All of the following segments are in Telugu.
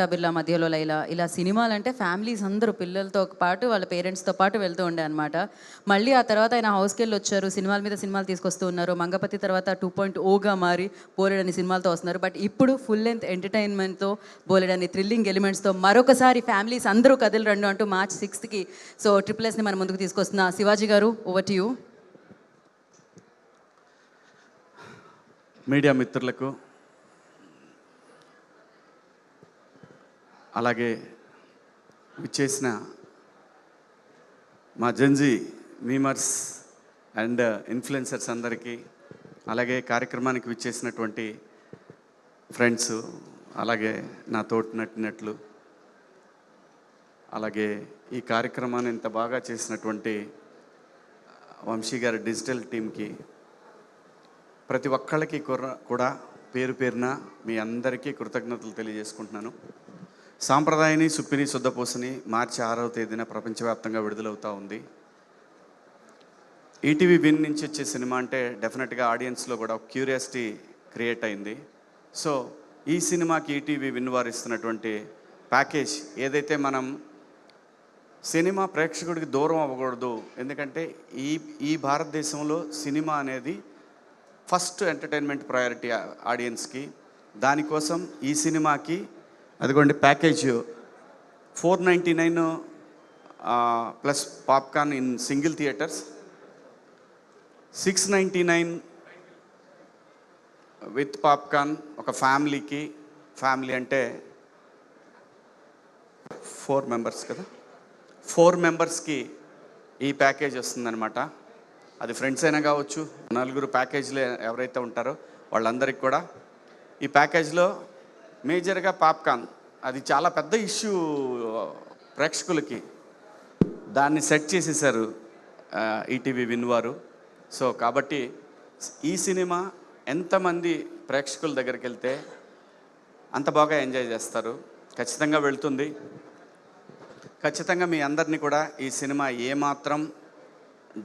బిర్లా మధ్యలో లైలా ఇలా సినిమాలంటే ఫ్యామిలీస్ అందరూ పిల్లలతో పాటు వాళ్ళ పేరెంట్స్తో పాటు వెళ్తూ ఉండే అనమాట. మళ్ళీ ఆ తర్వాత ఆయన హౌస్‌కెళ్ళి వచ్చారు. సినిమాల మీద సినిమాలు తీసుకొస్తూ ఉన్నారు. మంగపతి తర్వాత 2.0గా మారి బోలెడన్ని సినిమాలతో వస్తున్నారు. బట్ ఇప్పుడు ఫుల్ లెంగ్త్ ఎంటర్‌టైన్‌మెంట్‌తో బోలెడన్ని థ్రిల్లింగ్ ఎలిమెంట్స్‌తో మరొకసారి ఫ్యామిలీస్ అందరూ కదిలిరండు అంటూ March 6కి సో ట్రిపుల్ ఎస్‌ని మన ముందుకు తీసుకొస్తున్న శివాజీ గారు, ఓవర్ టు యూ. మీడియా మిత్రులకు అలాగే విచ్చేసిన మా జెన్జీ మీమర్స్ అండ్ ఇన్ఫ్లుయెన్సర్స్ అందరికీ, అలాగే కార్యక్రమానికి విచ్చేసినటువంటి ఫ్రెండ్స్, అలాగే నా తోటి నటినట్లు, అలాగే ఈ కార్యక్రమాన్ని ఇంత బాగా చేసినటువంటి వంశీ గారి డిజిటల్ టీంకి, ప్రతి ఒక్కళ్ళకి కూడా పేరు పేరున మీ అందరికీ కృతజ్ఞతలు తెలియజేసుకుంటున్నాను. సాంప్రదాయని సుప్పిని శుద్ధపూసని మార్చి 6వ తేదీన ప్రపంచవ్యాప్తంగా విడుదలవుతూ ఉంది. ఈటీవీ విన్ నుంచి వచ్చే సినిమా అంటే డెఫినెట్గా ఆడియన్స్లో కూడా ఒక క్యూరియాసిటీ క్రియేట్ అయింది. సో ఈ సినిమాకి ఈటీవీ విన్ వారు ఇస్తున్నటువంటి ప్యాకేజ్ ఏదైతే, మనం సినిమా ప్రేక్షకుడికి దూరం అవ్వకూడదు, ఎందుకంటే ఈ భారతదేశంలో సినిమా అనేది ఫస్ట్ ఎంటర్టైన్మెంట్ ప్రయారిటీ ఆడియన్స్కి. దానికోసం ఈ సినిమాకి అదిగోండి package 499 plus popcorn in single theatres, 699 with popcorn ఒక ఫ్యామిలీకి. ఫ్యామిలీ అంటే 4 మెంబర్స్ కదా, 4 మెంబర్స్కి ఈ ప్యాకేజ్ వస్తుందన్నమాట. అది ఫ్రెండ్స్ అయినా కావచ్చు, 4 ప్యాకేజ్లో ఎవరైతే ఉంటారో వాళ్ళందరికీ కూడా ఈ ప్యాకేజ్లో మేజర్గా పాప్కార్న్, అది చాలా పెద్ద ఇష్యూ ప్రేక్షకులకి, దాన్ని సెట్ చేసేసారు ఈటీవీ విన్ వారు. సో కాబట్టి ఈ సినిమా ఎంతమంది ప్రేక్షకుల దగ్గరికి వెళ్తే అంత బాగా ఎంజాయ్ చేస్తారు. ఖచ్చితంగా వెళ్తుంది. ఖచ్చితంగా మీ అందరినీ కూడా ఈ సినిమా ఏమాత్రం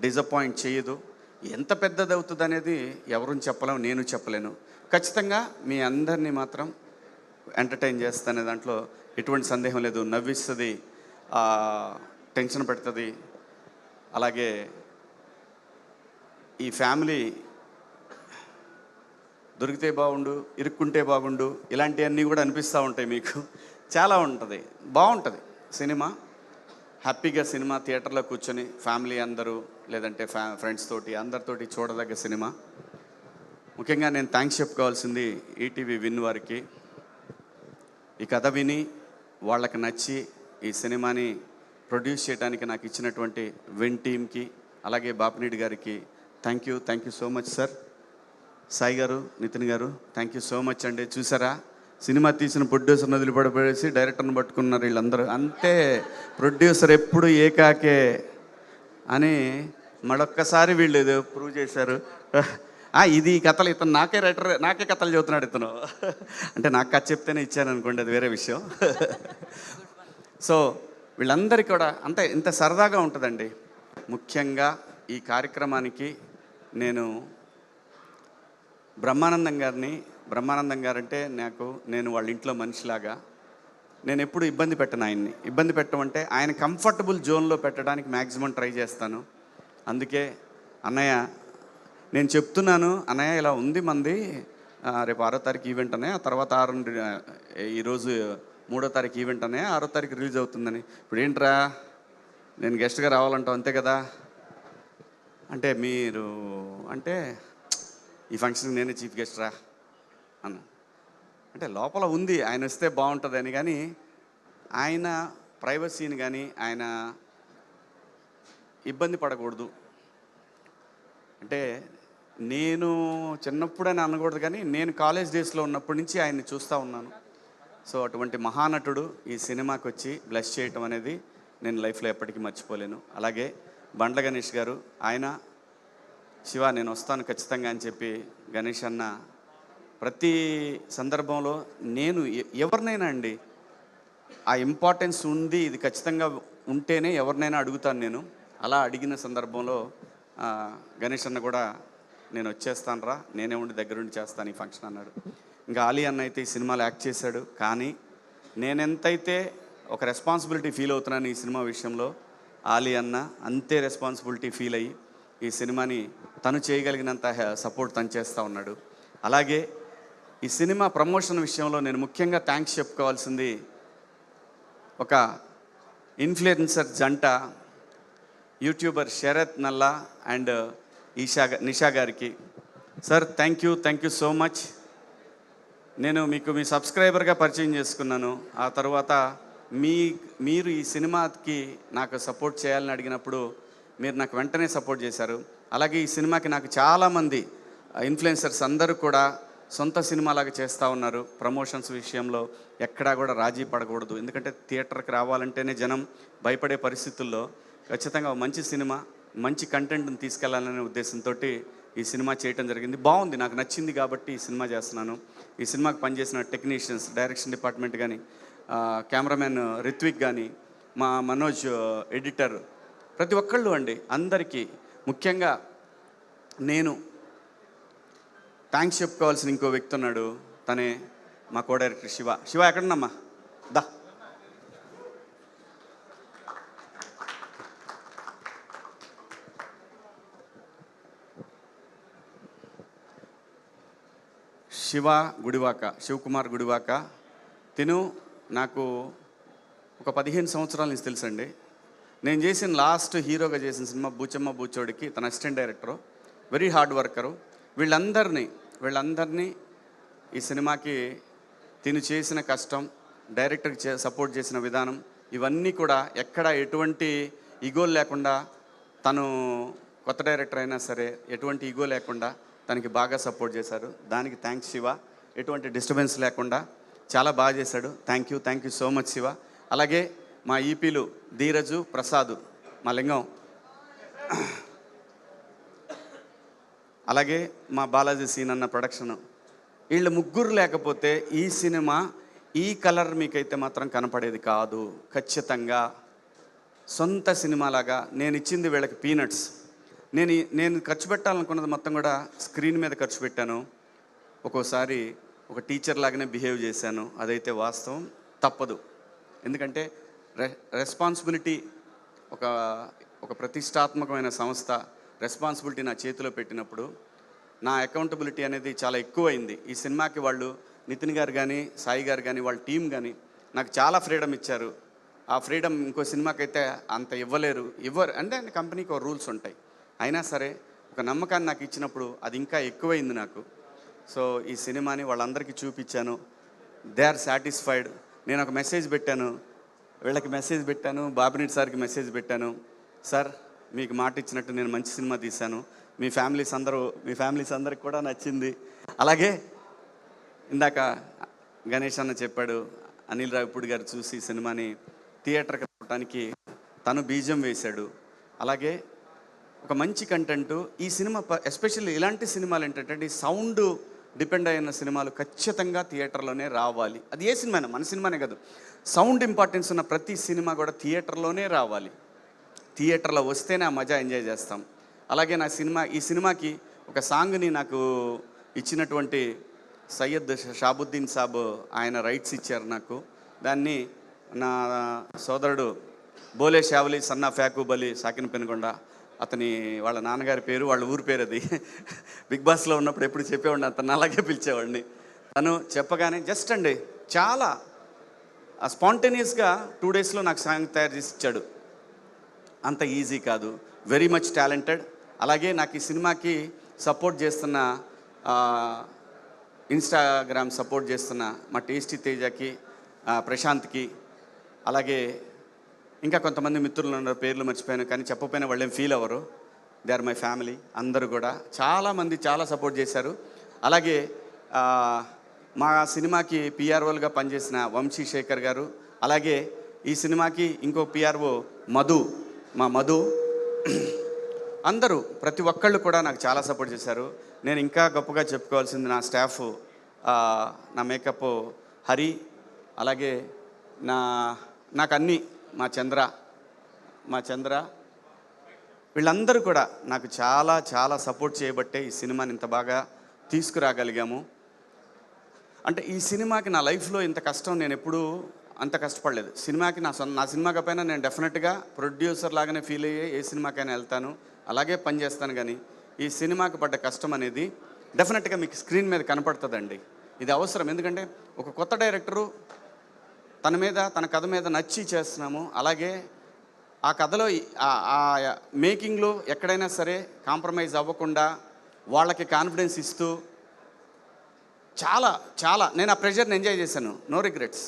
డిసప్పాయింట్ చేయదు. ఎంత పెద్దది అవుతుంది అనేది ఎవరూ చెప్పలేము, నేను చెప్పలేను. ఖచ్చితంగా మీ అందరినీ మాత్రం ఎంటర్టైన్ చేస్తానే దాంట్లో ఎటువంటి సందేహం లేదు. నవ్విస్తుంది, టెన్షన్ పెడుతుంది. అలాగే ఈ ఫ్యామిలీ దొరికితే బాగుండు, ఇరుక్కుంటే బాగుండు, ఇలాంటివన్నీ కూడా అనిపిస్తూ ఉంటాయి మీకు. చాలా ఉంటుంది, బాగుంటుంది సినిమా. హ్యాపీగా సినిమా థియేటర్లో కూర్చొని ఫ్యామిలీ అందరూ లేదంటే ఫ్రెండ్స్ తోటి అందరితోటి చూడదగ్గ సినిమా. ముఖ్యంగా నేను థ్యాంక్స్ చెప్పుకోవాల్సింది ఈటీవీ విన్ వారికి. ఈ కథ విని వాళ్ళకి నచ్చి ఈ సినిమాని ప్రొడ్యూస్ చేయడానికి నాకు ఇచ్చినటువంటి విన్ టీమ్కి, అలాగే బాపినీడి గారికి thank you so much sir. Sai గారు, నితిన్ గారు, థ్యాంక్ యూ సో మచ్ అండి. చూసారా, సినిమా తీసిన ప్రొడ్యూసర్ని వదిలిపడిపడేసి డైరెక్టర్ని పట్టుకున్నారు వీళ్ళందరూ. అంతే, ప్రొడ్యూసర్ ఎప్పుడు ఏకాకే అని మరొక్కసారి వీళ్ళు ఏదో ప్రూవ్ చేశారు. ఇది కథలు, ఇతను నాకే కథలు చదువుతున్నాడు ఇతను అంటే నాకు కథ చెప్తేనే ఇచ్చాను అనుకోండి, అది వేరే విషయం. సో వీళ్ళందరికీ కూడా అంతే, ఇంత సరదాగా ఉంటుందండి. ముఖ్యంగా ఈ కార్యక్రమానికి నేను బ్రహ్మానందం గారంటే నేను వాళ్ళ ఇంట్లో మనిషిలాగా, నేను ఎప్పుడు ఇబ్బంది పెట్టను ఆయన్ని. ఇబ్బంది పెట్టమంటే ఆయన కంఫర్టబుల్ జోన్లో పెట్టడానికి మ్యాక్సిమం ట్రై చేస్తాను. అందుకే అన్నయ్య నేను చెప్తున్నాను, అన్నయ్య ఇలా ఉంది మంది, రేపు 6వ తారీఖు ఈవెంట్ అన్నయ్య, ఆ తర్వాత ఈరోజు 3వ తారీఖు ఈవెంట్ అన్నయ్య, 6వ తారీఖు రిలీజ్ అవుతుందని. ఇప్పుడు ఏంట్రా నేను గెస్ట్గా రావాలంటావు అంతే కదా అంటే, మీరు అంటే ఈ ఫంక్షన్కి నేనే చీఫ్ గెస్ట్ రా అన్న అంటే లోపల ఉంది ఆయన వస్తే బాగుంటుందని. కానీ ఆయన ప్రైవసీని కానీ ఆయన ఇబ్బంది పడకూడదు అంటే, నేను చిన్నప్పుడని అనకూడదు కానీ నేను కాలేజ్ డేస్లో ఉన్నప్పటి నుంచి ఆయన్ని చూస్తూ ఉన్నాను. సో అటువంటి మహానటుడు ఈ సినిమాకి వచ్చి బ్లెస్ చేయటం అనేది నేను లైఫ్లో ఎప్పటికీ మర్చిపోలేను. అలాగే బండ్ల గణేష్ గారు, ఆయన శివ నేను వస్తాను ఖచ్చితంగా అని చెప్పి గణేష్ అన్న ప్రతి సందర్భంలో, నేను ఎవరినైనా అండి ఆ ఇంపార్టెన్స్ ఉంది, ఇది ఖచ్చితంగా ఉంటేనే ఎవరినైనా అడుగుతాను నేను. అలా అడిగిన సందర్భంలో గణేష్ అన్న కూడా నేను వచ్చేస్తాను రా, నేనే ఉండి దగ్గరుండి చేస్తాను ఈ ఫంక్షన్ అన్నాడు. ఇంకా ఆలీ అన్న అయితే ఈ సినిమాలో యాక్ట్ చేశాడు. కానీ నేనెంతైతే ఒక రెస్పాన్సిబిలిటీ ఫీల్ అవుతున్నాను ఈ సినిమా విషయంలో, ఆలీ అన్న అంతే రెస్పాన్సిబిలిటీ ఫీల్ అయ్యి ఈ సినిమాని తను చేయగలిగినంత సపోర్ట్ తను చేస్తూ ఉన్నాడు. అలాగే ఈ సినిమా ప్రమోషన్ విషయంలో నేను ముఖ్యంగా థ్యాంక్స్ చెప్పుకోవాల్సింది ఒక ఇన్ఫ్లుయెన్సర్ జంట, యూట్యూబర్ శరత్ నల్లా అండ్ నిషా గారికి. Sir thank you so much. నేను మీకు మీ సబ్స్క్రైబర్గా పరిచయం చేసుకున్నాను. ఆ తర్వాత మీరు ఈ సినిమాకి నాకు సపోర్ట్ చేయాలని అడిగినప్పుడు మీరు నాకు వెంటనే సపోర్ట్ చేశారు. అలాగే ఈ సినిమాకి నాకు చాలామంది ఇన్ఫ్లుయెన్సర్స్ అందరూ కూడా సొంత సినిమాలాగా చేస్తూ ఉన్నారు. ప్రమోషన్స్ విషయంలో ఎక్కడా కూడా రాజీ పడకూడదు. ఎందుకంటే థియేటర్కి రావాలంటేనే జనం భయపడే పరిస్థితుల్లో ఖచ్చితంగా మంచి సినిమా, మంచి కంటెంట్ని తీసుకెళ్లాలనే ఉద్దేశంతో ఈ సినిమా చేయటం జరిగింది. బాగుంది, నాకు నచ్చింది కాబట్టి ఈ సినిమా చేస్తున్నాను. ఈ సినిమాకి పనిచేసిన టెక్నీషియన్స్, డైరెక్షన్ డిపార్ట్మెంట్ కానీ, కెమెరామెన్ రిత్విక్ కానీ, మా మనోజ్ ఎడిటర్, ప్రతి ఒక్కళ్ళు అండి, అందరికీ ముఖ్యంగా నేను థ్యాంక్స్ చెప్పుకోవాల్సిన ఇంకో వ్యక్తి ఉన్నాడు. తనే మా కో డైరెక్టర్ శివ. శివ ఎక్కడున్నామ్మా? దా. శివకుమార్ గుడివాక. తిను నాకు ఒక 15 సంవత్సరాల నుంచి తెలుసండి. నేను చేసిన లాస్ట్ హీరోగా చేసిన సినిమా బూచమ్మ బూచోడికి తన assistant director, very hard worker. వీళ్ళందరినీ ఈ సినిమాకి తిను చేసిన కష్టం, డైరెక్టర్కి సపోర్ట్ చేసిన విధానం, ఇవన్నీ కూడా ఎక్కడ ఎటువంటి ఈగోలు లేకుండా, తను కొత్త డైరెక్టర్ అయినా సరే ఎటువంటి ఈగో లేకుండా తనకి బాగా సపోర్ట్ చేశారు. దానికి థ్యాంక్స్ శివ. ఎటువంటి డిస్టర్బెన్స్ లేకుండా చాలా బాగా చేశాడు. Thank you so much Shiva. అలాగే మా ఈపీలు ధీరజు, ప్రసాద్, మా లింగం, అలాగే మా బాలాజీ సీన్ అన్న ప్రొడక్షను, వీళ్ళు ముగ్గురు లేకపోతే ఈ సినిమా ఈ కలర్ మీకైతే మాత్రం కనపడేది కాదు. ఖచ్చితంగా సొంత సినిమాలాగా నేను ఇచ్చింది వీళ్ళకి పీనట్స్. నేను ఖర్చు పెట్టాలనుకున్నది మొత్తం కూడా స్క్రీన్ మీద ఖర్చు పెట్టాను. ఒక్కోసారి ఒక టీచర్ లాగానే బిహేవ్ చేశాను, అదైతే వాస్తవం. తప్పదు, ఎందుకంటే రెస్పాన్సిబిలిటీ, ఒక ప్రతిష్టాత్మకమైన సంస్థ రెస్పాన్సిబిలిటీ నా చేతిలో పెట్టినప్పుడు నా అకౌంటబిలిటీ అనేది చాలా ఎక్కువైంది. ఈ సినిమాకి వాళ్ళు నితిన్ గారు కానీ, సాయి గారు కానీ, వాళ్ళ టీం కానీ నాకు చాలా ఫ్రీడమ్ ఇచ్చారు. ఆ ఫ్రీడమ్ ఇంకో సినిమాకైతే అంత ఇవ్వరు అంటే కంపెనీకి ఒక రూల్స్ ఉంటాయి. అయినా సరే ఒక నమ్మకాన్ని నాకు ఇచ్చినప్పుడు అది ఇంకా ఎక్కువైంది నాకు. సో ఈ సినిమాని వాళ్ళందరికీ చూపించాను. They are satisfied. నేను ఒక మెసేజ్ పెట్టాను, వీళ్ళకి మెసేజ్ పెట్టాను, బాబినేటి సార్కి మెసేజ్ పెట్టాను. సార్, మీకు మాట ఇచ్చినట్టు నేను మంచి సినిమా తీశాను, మీ ఫ్యామిలీస్ అందరికి కూడా నచ్చింది. అలాగే ఇందాక గణేష్ అన్న చెప్పాడు, అనిల్ రావిపూడి గారు చూసి సినిమాని థియేటర్కి రావడానికి తను బీజం వేశాడు. అలాగే ఒక మంచి కంటెంట్ ఈ సినిమా, ఎస్పెషల్లీ ఇలాంటి సినిమాలు ఏంటంటే సౌండ్ డిపెండ్ అయిన సినిమాలు ఖచ్చితంగా థియేటర్లోనే రావాలి. అది ఏ సినిమా అయినా, మన సినిమానే కాదు, సౌండ్ ఇంపార్టెన్స్ ఉన్న ప్రతి సినిమా కూడా థియేటర్లోనే రావాలి. థియేటర్లో వస్తేనే ఆ మజా ఎంజాయ్ చేస్తాం. అలాగే ఈ సినిమాకి ఒక సాంగ్ని నాకు ఇచ్చినటువంటి సయ్యద్ షాబుద్దీన్ సాబ్, ఆయన రైట్స్ ఇచ్చారు నాకు. దాన్ని నా సోదరుడు బోలే షావలి సన్నా ఫ్యాకూబ్ అలీ సాకిన్ పెనుగొండ, వాళ్ళ నాన్నగారి పేరు, వాళ్ళ ఊరి పేరు అది. బిగ్ బాస్లో ఉన్నప్పుడు ఎప్పుడు చెప్పేవాడిని, అతను అలాగే పిలిచేవాడిని. తను చెప్పగానే జస్ట్ అండి చాలా స్పాంటేనియస్గా 2 డేస్లో నాకు సాంగ్ తయారు చేసి ఇచ్చాడు. అంత ఈజీ కాదు, వెరీ మచ్ టాలెంటెడ్. అలాగే నాకు ఈ సినిమాకి సపోర్ట్ చేస్తున్న, ఇన్స్టాగ్రామ్ సపోర్ట్ చేస్తున్న మా టేస్టీ తేజకి, ప్రశాంత్కి, అలాగే ఇంకా కొంతమంది మిత్రులు ఉన్నారు, పేర్లు మర్చిపోయాను, కానీ చెప్పకపోయినా వాళ్ళేం ఫీల్ అవ్వరు. They are my family. అందరూ కూడా చాలామంది చాలా సపోర్ట్ చేశారు. అలాగే మా సినిమాకి పిఆర్ఓలుగా పనిచేసిన వంశీ శేఖర్ గారు, అలాగే ఈ సినిమాకి ఇంకో పిఆర్ఓ మా మధు, అందరూ ప్రతి ఒక్కళ్ళు కూడా నాకు చాలా సపోర్ట్ చేశారు. నేను ఇంకా గొప్పగా చెప్పుకోవాల్సింది నా స్టాఫ్, నా మేకప్ హరి, అలాగే నాకు అన్నీ మా చంద్ర వీళ్ళందరూ కూడా నాకు చాలా చాలా సపోర్ట్ చేయబట్టే ఈ సినిమాని ఇంత బాగా తీసుకురాగలిగాము. అంటే ఈ సినిమాకి నా లైఫ్లో ఇంత కష్టం నేను ఎప్పుడూ అంత కష్టపడలేదు. సినిమాకి నా సినిమాకి పైన నేను డెఫినెట్గా ప్రొడ్యూసర్ లాగానే ఫీల్ అయ్యి ఏ సినిమాకైనా వెళ్తాను, అలాగే పని చేస్తాను. కానీ ఈ సినిమాకి పడ్డ కష్టం అనేది డెఫినెట్గా మీకు స్క్రీన్ మీద కనపడుతుందండి. ఇది అవసరం. ఎందుకంటే ఒక కొత్త డైరెక్టరు తన కథ మీద నచ్చి చేస్తున్నాము. అలాగే ఆ కథలో ఆ మేకింగ్లో ఎక్కడైనా సరే కాంప్రమైజ్ అవ్వకుండా వాళ్ళకి కాన్ఫిడెన్స్ ఇస్తూ చాలా చాలా నేను ఆ ప్రెషర్ని ఎంజాయ్ చేశాను. No regrets.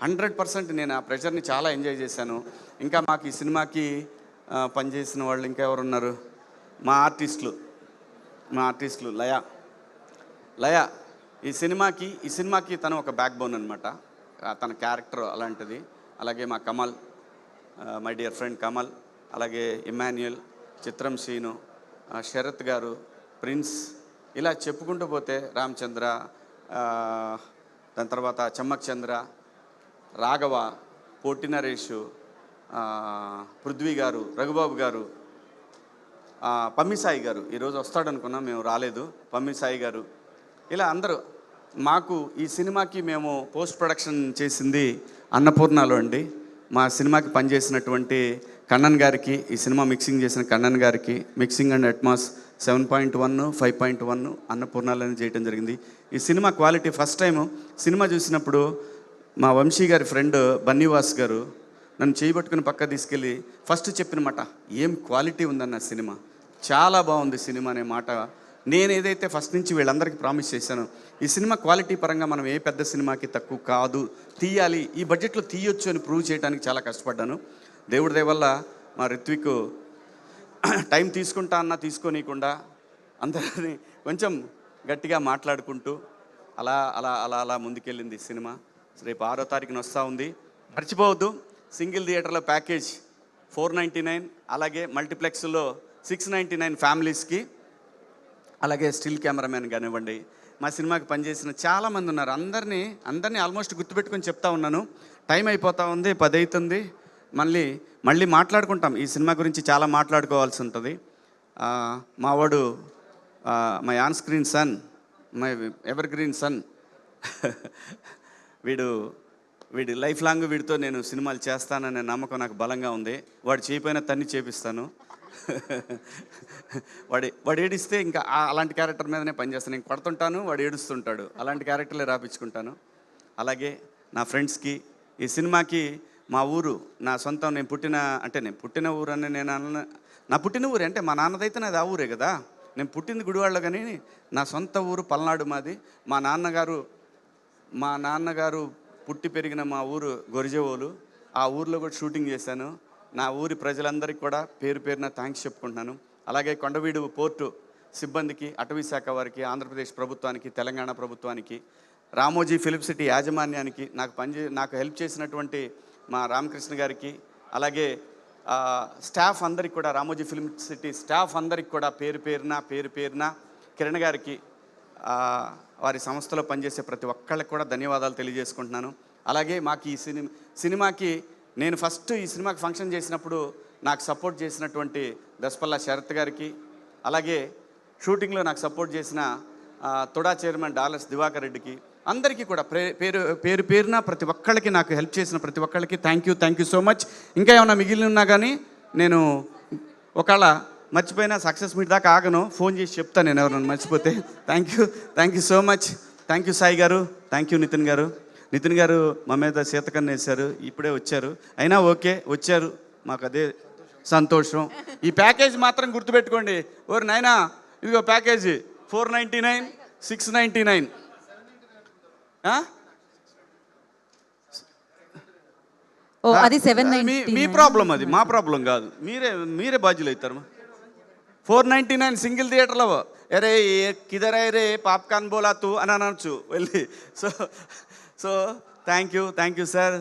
100% నేను ఆ ప్రెషర్ని చాలా ఎంజాయ్ చేశాను. ఇంకా మాకు ఈ సినిమాకి పనిచేసిన వాళ్ళు ఇంకా ఎవరున్నారు, మా ఆర్టిస్టులు లయ ఈ సినిమాకి తను ఒక బ్యాక్ బోన్ అనమాట. తన క్యారెక్టర్ అలాంటిది. అలాగే మా Kamal, my dear friend Kamal, అలాగే ఇమాన్యుయల్, చిత్రం శ్రీను, శరత్ గారు, ప్రిన్స్, ఇలా చెప్పుకుంటూ పోతే రామచంద్ర, దాని తర్వాత చమ్మక్ చంద్ర, రాఘవ, పోటి నరేషు, పృథ్వీ గారు, రఘుబాబు గారు, పమ్మిసాయి గారు. ఈరోజు వస్తాడనుకున్నాం, మేము రాలేదు. పమ్మిసాయి గారు, ఇలా అందరూ. మాకు ఈ సినిమాకి మేము పోస్ట్ ప్రొడక్షన్ చేసింది అన్నపూర్ణలో అండి. మా సినిమాకి పనిచేసినటువంటి కన్నన్ గారికి, ఈ సినిమా మిక్సింగ్ చేసిన కన్నన్ గారికి, మిక్సింగ్ అండ్ అట్మాస్ 7.1, 5.1 అన్నపూర్ణాలని చేయడం జరిగింది. ఈ cinema quality first time cinema చూసినప్పుడు మా వంశీ గారి ఫ్రెండ్ బన్నీవాస్ గారు నన్ను చేయబట్టుకుని పక్క తీసుకెళ్ళి ఫస్ట్ చెప్పిన మాట, ఏం క్వాలిటీ ఉందన్న సినిమా, చాలా బాగుంది సినిమా అనే మాట. నేను ఏదైతే ఫస్ట్ నుంచి వీళ్ళందరికీ ప్రామిస్ చేశాను, ఈ సినిమా క్వాలిటీ పరంగా మనం ఏ పెద్ద సినిమాకి తక్కువ కాదు, తీయాలి, ఈ బడ్జెట్లో తీయొచ్చు అని ప్రూవ్ చేయడానికి చాలా కష్టపడ్డాను. దేవుడి దయ వల్ల మా రిత్విక్ టైం తీసుకుంటా అన్నా తీసుకోనీయకుండా అందరినీ కొంచెం గట్టిగా మాట్లాడుకుంటూ అలా అలా అలా అలా ముందుకెళ్ళింది ఈ సినిమా. రేపు 6వ తారీఖున వస్తూ ఉంది. మర్చిపోవద్దు, సింగిల్ థియేటర్లో ప్యాకేజ్ 499, అలాగే మల్టీప్లెక్స్లో 699 ఫ్యామిలీస్కి, అలాగే స్టిల్ కెమెరామెన్ కానివ్వండి. మా సినిమాకి పనిచేసిన చాలామంది ఉన్నారు. అందరినీ ఆల్మోస్ట్ గుర్తుపెట్టుకొని చెప్తా ఉన్నాను. టైం అయిపోతూ ఉంది, 10 అవుతుంది. మళ్ళీ మాట్లాడుకుంటాం. ఈ సినిమా గురించి చాలా మాట్లాడుకోవాల్సి ఉంటుంది. మావాడు my on screen son, my evergreen son, వీడి లైఫ్ లాంగ్ వీడితో నేను సినిమాలు చేస్తాననే నమ్మకం నాకు బలంగా ఉంది. వాడు చేయపోయినా తన్ని చేపిస్తాను. వాడు ఏడిస్తే ఇంకా అలాంటి క్యారెక్టర్ మీదనే పనిచేస్తాను. నేను కొడుతుంటాను, వాడు ఏడుస్తుంటాడు, అలాంటి క్యారెక్టర్లే రాపించుకుంటాను. అలాగే నా ఫ్రెండ్స్కి, ఈ సినిమాకి మా ఊరు నా సొంతం, నేను పుట్టిన ఊరు అని నా పుట్టిన ఊరే అంటే మా నాన్నదైతే నాది ఆ ఊరే కదా. నేను పుట్టింది గుడివాడలో, కానీ నా సొంత ఊరు పల్నాడు మాది. మా నాన్నగారు పుట్టి పెరిగిన మా ఊరు గొరిజేవోలు. ఆ ఊర్లో కూడా షూటింగ్ చేశాను. నా ఊరి ప్రజలందరికీ కూడా పేరు పేరున థ్యాంక్స్ చెప్పుకుంటున్నాను. అలాగే కొండవీడు పోర్టు సిబ్బందికి, అటవీ శాఖ వారికి, ఆంధ్రప్రదేశ్ ప్రభుత్వానికి, తెలంగాణ ప్రభుత్వానికి, రామోజీ ఫిలిం సిటీ యాజమాన్యానికి, నాకు హెల్ప్ చేసినటువంటి మా రామకృష్ణ గారికి, అలాగే స్టాఫ్ అందరికి కూడా, రామోజీ ఫిలిం సిటీ స్టాఫ్ అందరికి కూడా పేరు పేరున కిరణ్ గారికి, వారి సంస్థలో పనిచేసే ప్రతి ఒక్కళ్ళకి కూడా ధన్యవాదాలు తెలియజేసుకుంటున్నాను. అలాగే మాకు ఈ సినిమాకి నేను ఫస్ట్ ఈ సినిమాకి ఫంక్షన్ చేసినప్పుడు నాకు సపోర్ట్ చేసినటువంటి దస్పల్లా శరత్ గారికి, అలాగే షూటింగ్లో నాకు సపోర్ట్ చేసిన తుడా చైర్మన్ డాలర్స్ దివాకర్ రెడ్డికి, అందరికీ కూడా పేరున ప్రతి ఒక్కళ్ళకి, నాకు హెల్ప్ చేసిన ప్రతి ఒక్కళ్ళకి థ్యాంక్ యూ సో మచ్. ఇంకా ఏమైనా మిగిలి ఉన్నా కానీ నేను ఒకవేళ మర్చిపోయినా సక్సెస్ మీట్ దాకా ఆగను, ఫోన్ చేసి చెప్తాను నేను ఎవరైనా మర్చిపోతే. Thank you so much. Thank you Sai గారు, థ్యాంక్ యూ నితిన్ గారు మా మీద శీతకన్ను వేశారు, ఇప్పుడే వచ్చారు. అయినా ఓకే, వచ్చారు, మాకు అదే సంతోషం. ఈ ప్యాకేజ్ మాత్రం గుర్తుపెట్టుకోండి. ఓరు నాయనా, ఇదిగో ప్యాకేజ్ 499, 699. అది 790. మీ ప్రాబ్లం అది, మా ప్రాబ్లం కాదు. మీరే బాధ్యులు అవుతారు. 499 సింగిల్ థియేటర్లో. అరే కిదర్ రే పాప్కార్న్ బోలా తూ అని అనొచ్చు వెళ్ళి. So thank you sir.